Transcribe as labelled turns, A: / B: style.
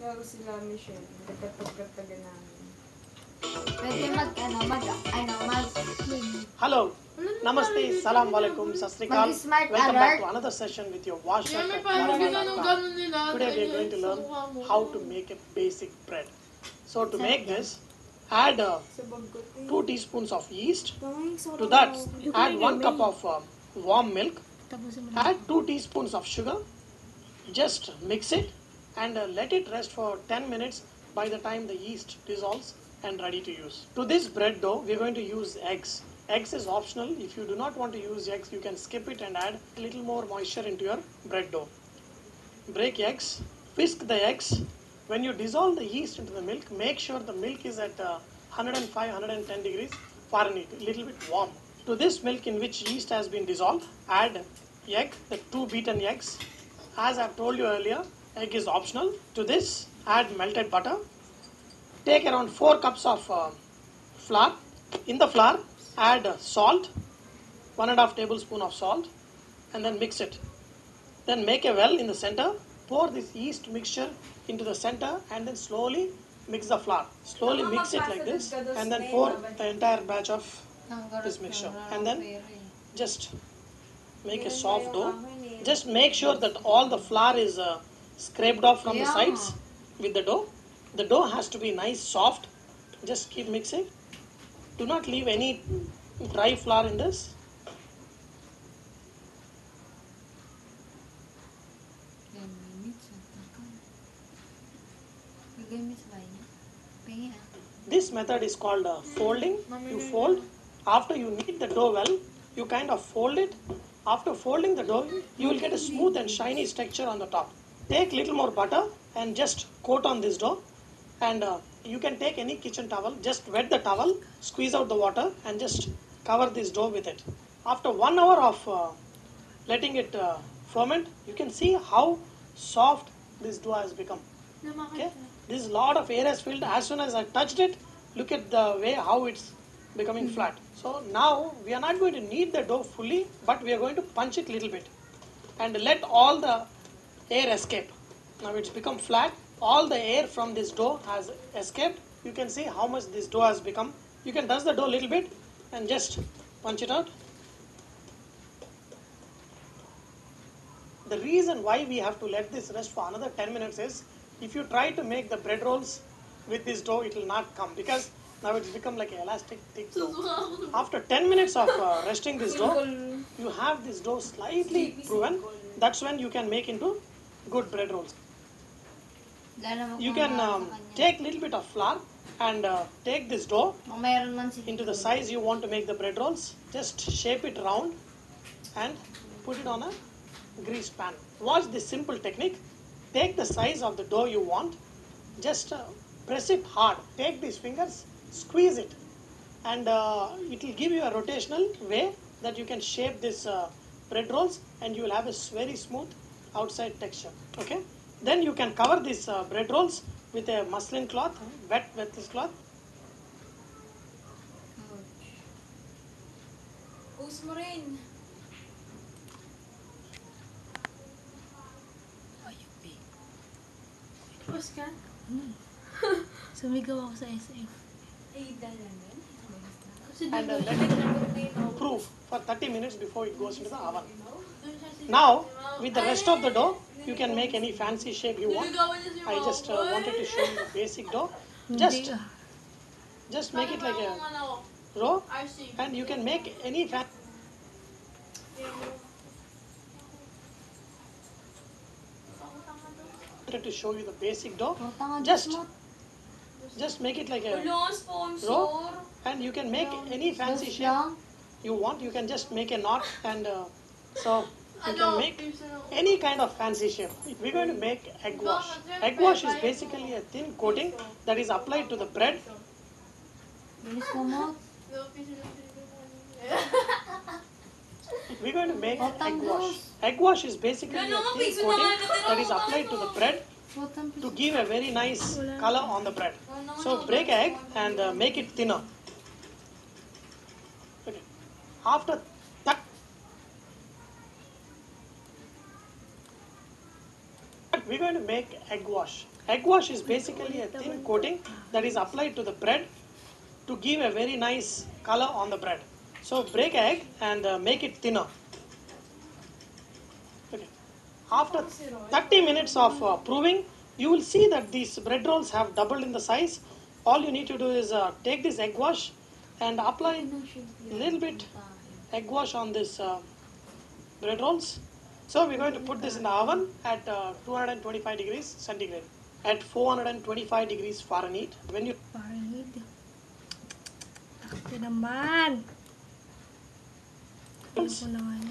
A: Laro sila Michelle. Nagkatag-katagan namin.
B: Pwede
C: Hello, Namaste, Salam Alaikum, Sasrikal.
B: Mag-smart
C: Welcome
B: alert.
C: back to another session with your washer.
D: Today we are
C: going to learn how to make a basic bread. So to make this, add
A: Sa bagkot eh.
C: 2 teaspoons of yeast.
A: Tanging sa
C: To that, add 1 cup of warm milk. Add 2 teaspoons of sugar. Just mix it and let it rest for 10 minutes by the time the yeast dissolves and ready to use. To this bread dough, we are going to use eggs. Eggs is optional. If you do not want to use eggs, you can skip it and add a little more moisture into your bread dough. Break eggs, whisk the eggs. When you dissolve the yeast into the milk, make sure the milk is at 105-110 degrees Fahrenheit, a little bit warm. To this milk in which yeast has been dissolved, add egg, the 2 beaten eggs. As I have told you earlier, egg is optional. To this, add melted butter. Take around 4 cups of flour. In the flour, add salt, 1.5 tablespoon of salt, and then mix it. Then make a well in the center. Pour this yeast mixture into the center and then slowly mix the flour. Slowly mix it like this and then pour the entire batch of this mixture. And then just make a soft dough. Just make sure that all the flour is scraped off from the sides with the dough. The dough has to be nice, soft. Just keep mixing. Do not leave any dry flour in this. This method is called folding. You fold. After you knead the dough well, you kind of fold it. After folding the dough, you will get a smooth and shiny texture on the top. Take little more butter and just coat on this dough. And you can take any kitchen towel, just wet the towel, squeeze out the water and just cover this dough with it. After 1 hour of letting it ferment, you can see how soft this dough has become. Okay, this lot of air has filled. As soon as I touched it, look at the way how it's becoming flat. So now we are not going to knead the dough fully, but we are going to punch it a little bit and let all the air escape. Now it's become flat. All the air from this dough has escaped. You can see how much this dough has become. You can touch the dough a little bit and just punch it out. The reason why we have to let this rest for another 10 minutes is, if you try to make the bread rolls with this dough, it will not come because now it's become like an elastic thick dough. After 10 minutes of resting this dough, you have this dough slightly proven. That's when you can make into good bread rolls. You can take a little bit of flour and take this dough into the size you want to make the bread rolls. Just shape it round and put it on a greased pan. Watch this simple technique. Take the size of the dough you want. Just press it hard. Take these fingers, squeeze it, and it will give you a rotational way that you can shape this bread rolls, and you will have a very smooth outside texture. Okay. Then you can cover these bread rolls with a muslin cloth, wet this cloth.
A: Post mo rin.
D: Post ka? Sumigaw ako sa SF.
A: Ay, dalaman.
C: And let it proof for 30 minutes before it goes into the oven. Now, with the rest of the dough, you can make any fancy shape you want. I just wanted to show you the basic dough. Just make it like a row, and you can make any fancy. To show you the basic dough, just make it like a row, and you can make any fancy shape you want. You can just make a knot, and so you can make any kind of fancy shape. We're going to make egg wash. Egg wash is basically a thin coating that is applied to the bread. We're going to make egg wash. Egg wash is basically a thin coating that is applied to the bread to give a very nice color on the bread. So break egg and make it thinner. Okay. After that, we're going to make egg wash. Egg wash is basically a thin coating that is applied to the bread to give a very nice color on the bread. So break egg and make it thinner. Okay. After 30 minutes of proving, you will see that these bread rolls have doubled in the size. All you need to do is take this egg wash and apply a little bit egg wash on this bread rolls. So we're going to put this in the oven at 225 degrees centigrade at 425 degrees Fahrenheit. When you
D: Parang hindi. Ito naman. Ayoko na nga.